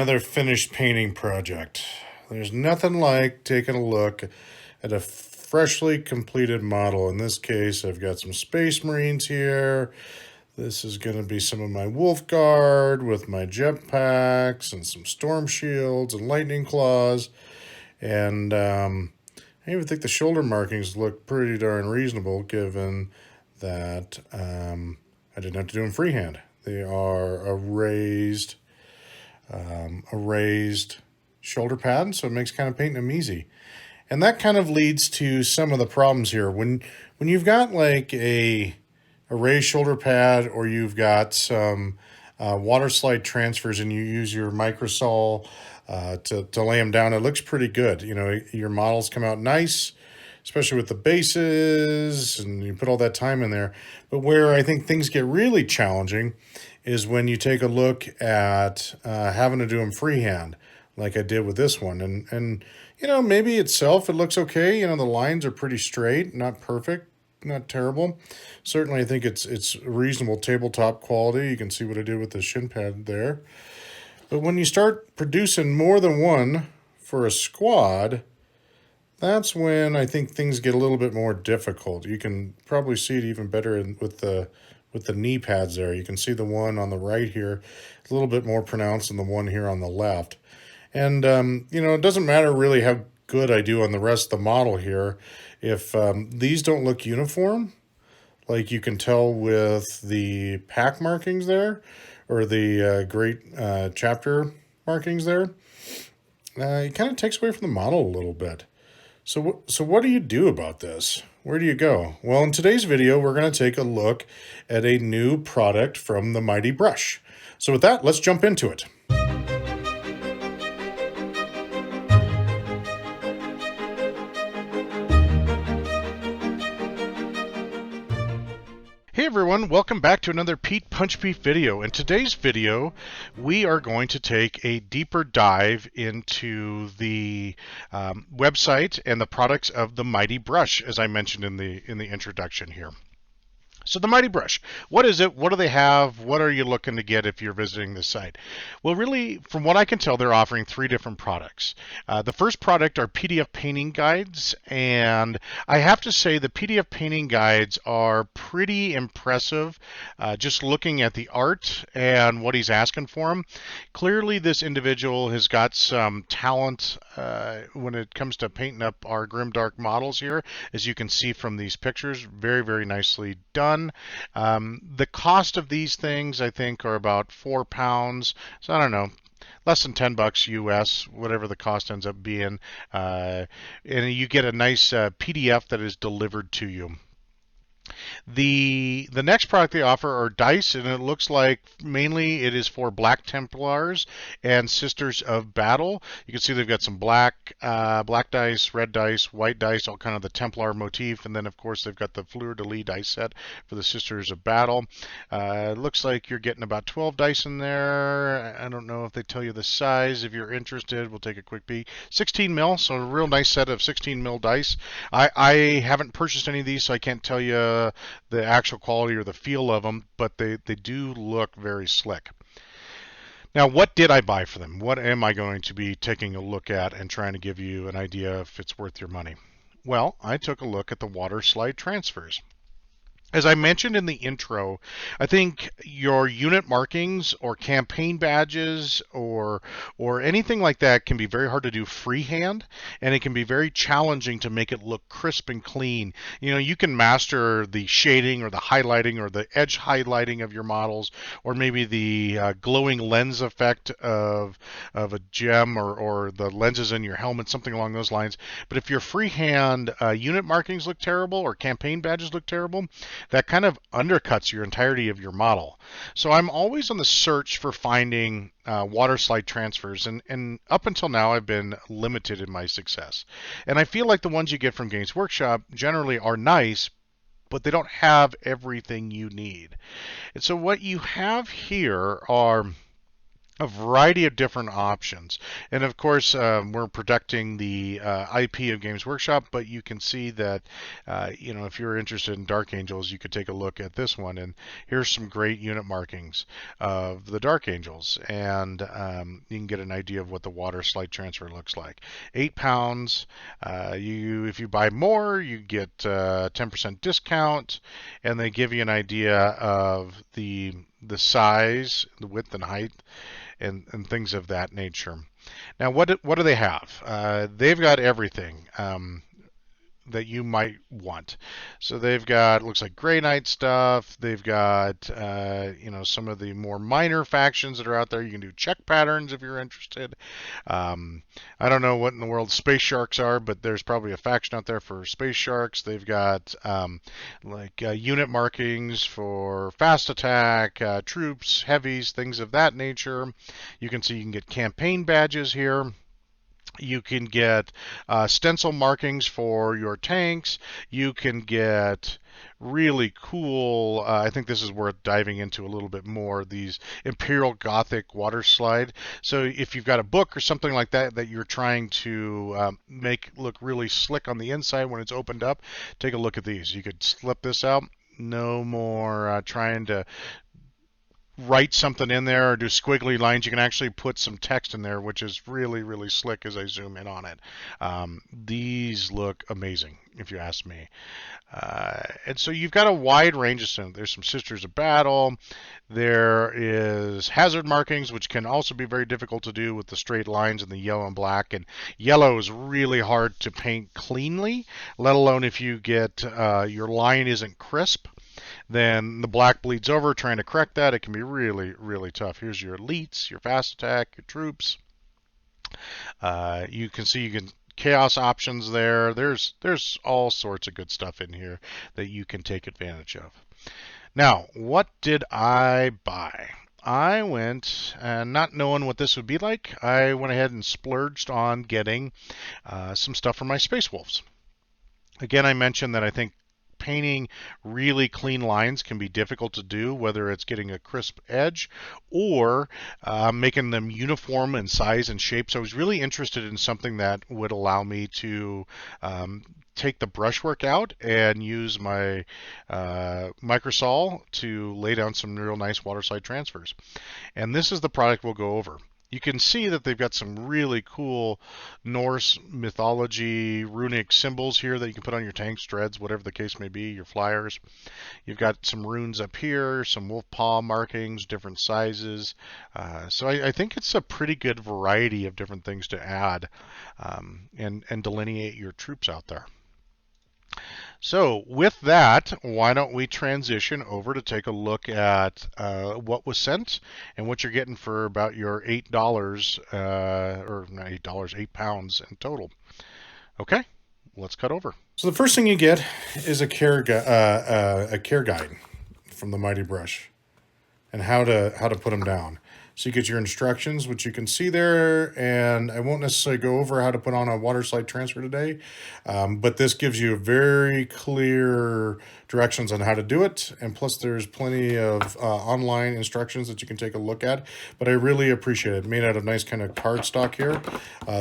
another finished painting project. There's nothing like taking a look at a freshly completed model. In this case, I've got some Space Marines here. This is going to be some of my Wolf Guard with my jetpacks and some storm shields and lightning claws. And I even think the shoulder markings look pretty darn reasonable given that I didn't have to do them freehand. They are a raised shoulder pad, so it makes kind of painting them easy. And that kind of leads to some of the problems here. When you've got like a raised shoulder pad, or you've got some Waterslide transfers and you use your microsol to lay them down, it looks pretty good. You know, your models come out nice, especially with the bases, and you put all that time in there. But where I think things get really challenging is when you take a look at having to do them freehand, like I did with this one. And you know, maybe itself, it looks okay. You know, the lines are pretty straight, not perfect, not terrible. Certainly, I think it's reasonable tabletop quality. You can see what I did with the shin pad there. But when you start producing more than one for a squad, that's when I think things get a little bit more difficult. You can probably see it even better with the knee pads there. You can see the one on the right here, a little bit more pronounced than the one here on the left. And, you know, it doesn't matter really how good I do on the rest of the model here. If these don't look uniform, like you can tell with the pack markings there, or the great chapter markings there, it kind of takes away from the model a little bit. So what do you do about this? Where do you go? Well, in today's video, we're going to take a look at a new product from the Mighty Brush. So with that, let's jump into it. Hey everyone, welcome back to another Pete Punch Beef video. In today's video, we are going to take a deeper dive into the website and the products of the Mighty Brush, as I mentioned in the introduction here. So the Mighty Brush, what is it? What do they have? What are you looking to get if you're visiting this site? Well, really, from what I can tell, they're offering three different products. The first product are PDF painting guides, and I have to say the PDF painting guides are pretty impressive. Just looking at the art and what he's asking for them, clearly this individual has got some talent when it comes to painting up our grimdark models here, as you can see from these pictures. Very, very nicely done. The cost of these things, I think, are about £4. So I don't know, less than $10 US, whatever the cost ends up being. And you get a nice PDF that is delivered to you. The next product they offer are dice, and it looks like mainly it is for Black Templars and Sisters of Battle. You can see they've got some black dice, red dice, white dice, all kind of the Templar motif, and then of course they've got the fleur-de-lis dice set for the Sisters of Battle. It looks like you're getting about 12 dice in there. I don't know if they tell you the size. If you're interested, we'll take a quick peek. 16 mil, so a real nice set of 16 mil dice. I haven't purchased any of these, so I can't tell you the actual quality or the feel of them, but they do look very slick. Now, what did I buy for them? What am I going to be taking a look at and trying to give you an idea if it's worth your money? Well, I took a look at the Waterslide transfers. As I mentioned in the intro, I think your unit markings or campaign badges or anything like that can be very hard to do freehand, and it can be very challenging to make it look crisp and clean. You know, you can master the shading or the highlighting or the edge highlighting of your models, or maybe the glowing lens effect of a gem or the lenses in your helmet, something along those lines. But if your freehand unit markings look terrible or campaign badges look terrible, that kind of undercuts your entirety of your model. So I'm always on the search for finding Waterslide transfers, and up until now I've been limited in my success. And I feel like the ones you get from Games Workshop generally are nice, but they don't have everything you need. And so what you have here are a variety of different options. And of course, we're protecting the IP of Games Workshop, but you can see that, if you're interested in Dark Angels, you could take a look at this one. And here's some great unit markings of the Dark Angels. And you can get an idea of what the water slide transfer looks like. 8 pounds. If you buy more, you get 10% discount, and they give you an idea of the size, the width and height, and things of that nature. Now, what do they have? They've got everything that you might want. So they've got, looks like Grey Knight stuff. They've got, some of the more minor factions that are out there. You can do check patterns if you're interested. I don't know what in the world space sharks are, but there's probably a faction out there for space sharks. They've got unit markings for fast attack, troops, heavies, things of that nature. You can see you can get campaign badges here. You can get stencil markings for your tanks. You can get really cool, I think this is worth diving into a little bit more, these Imperial Gothic Waterslide. So if you've got a book or something like that that you're trying to make look really slick on the inside when it's opened up, take a look at these. You could slip this out. No more trying to write something in there or do squiggly lines. You can actually put some text in there, which is really, really slick as I zoom in on it. These look amazing, if you ask me. And so you've got a wide range of stuff. There's some Sisters of Battle. There is hazard markings, which can also be very difficult to do with the straight lines and the yellow and black. And yellow is really hard to paint cleanly, let alone if you get your line isn't crisp. Then the black bleeds over. Trying to correct that, it can be really, really tough. Here's your elites, your fast attack, your troops. You can see chaos options there. There's all sorts of good stuff in here that you can take advantage of. Now, what did I buy? I went, and not knowing what this would be like, I went ahead and splurged on getting some stuff for my Space Wolves. Again, I mentioned that I think painting really clean lines can be difficult to do, whether it's getting a crisp edge or making them uniform in size and shape. So I was really interested in something that would allow me to take the brushwork out and use my microsol to lay down some real nice waterslide transfers. And this is the product we'll go over. You can see that they've got some really cool Norse mythology runic symbols here that you can put on your tanks, dreads, whatever the case may be, your flyers. You've got some runes up here, some wolf paw markings, different sizes. So I think it's a pretty good variety of different things to add and delineate your troops out there. So with that, why don't we transition over to take a look at what was sent and what you're getting for about your $8, or not $8, 8 pounds in total. Okay, let's cut over. So the first thing you get is a care guide from the Mighty Brush and how to put them down. So you get your instructions, which you can see there, and I won't necessarily go over how to put on a waterslide transfer today, but this gives you very clear directions on how to do it, and plus there's plenty of online instructions that you can take a look at, but I really appreciate it. Made out of nice kind of cardstock here,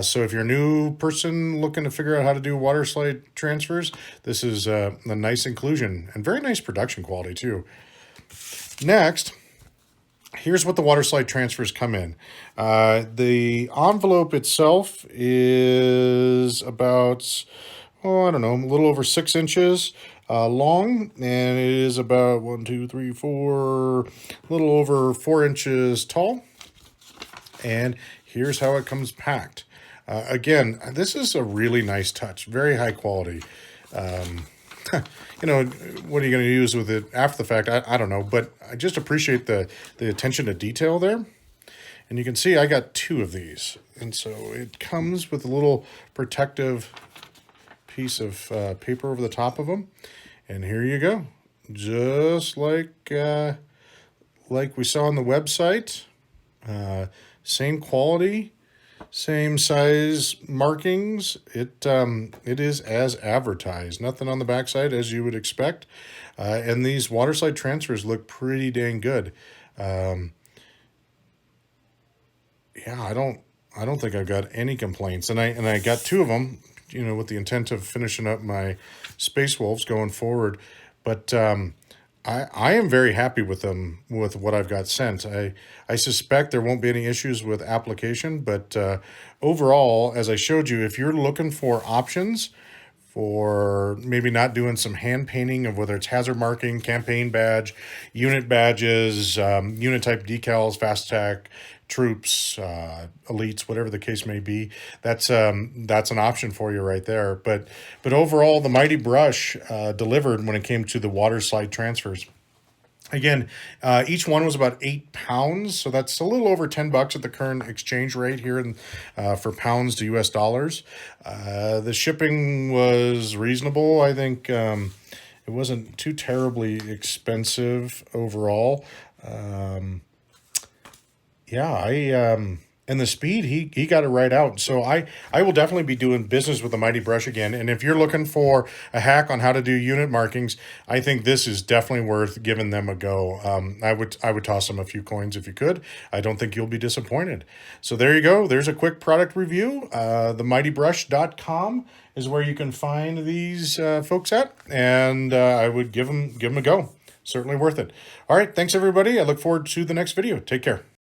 so if you're a new person looking to figure out how to do waterslide transfers, this is a nice inclusion, and very nice production quality too. Next, here's what the waterslide transfers come in. The envelope itself is about, a little over 6 inches long, and it is about 1, 2, 3, 4, a little over 4 inches tall. And here's how it comes packed. Again, this is a really nice touch, very high quality. What are you going to use with it after the fact? I don't know, but I just appreciate the attention to detail there. And you can see I got 2 of these. And so it comes with a little protective piece of paper over the top of them. And here you go. Just like we saw on the website. Same quality. Same size markings. It is as advertised. Nothing on the backside as you would expect. And these waterslide transfers look pretty dang good. yeah, I don't think I've got any complaints. And I got 2 of them, you know, with the intent of finishing up my Space Wolves going forward. But I am very happy with them, with what I've got sent. I suspect there won't be any issues with application, but overall, as I showed you, if you're looking for options for maybe not doing some hand painting of whether it's hazard marking, campaign badge, unit badges, unit type decals, fast attack, troops, elites, whatever the case may be. That's an option for you right there. But overall, the Mighty Brush delivered when it came to the Waterslide transfers. Again, each one was about 8 pounds, so that's a little over $10 at the current exchange rate here for pounds to US dollars. The shipping was reasonable. I think it wasn't too terribly expensive overall. Yeah, and the speed, he got it right out. So I will definitely be doing business with the Mighty Brush again. And if you're looking for a hack on how to do unit markings, I think this is definitely worth giving them a go. I would toss them a few coins if you could. I don't think you'll be disappointed. So there you go. There's a quick product review. TheMightyBrush.com is where you can find these folks at, and I would give them a go. Certainly worth it. All right, thanks everybody. I look forward to the next video. Take care.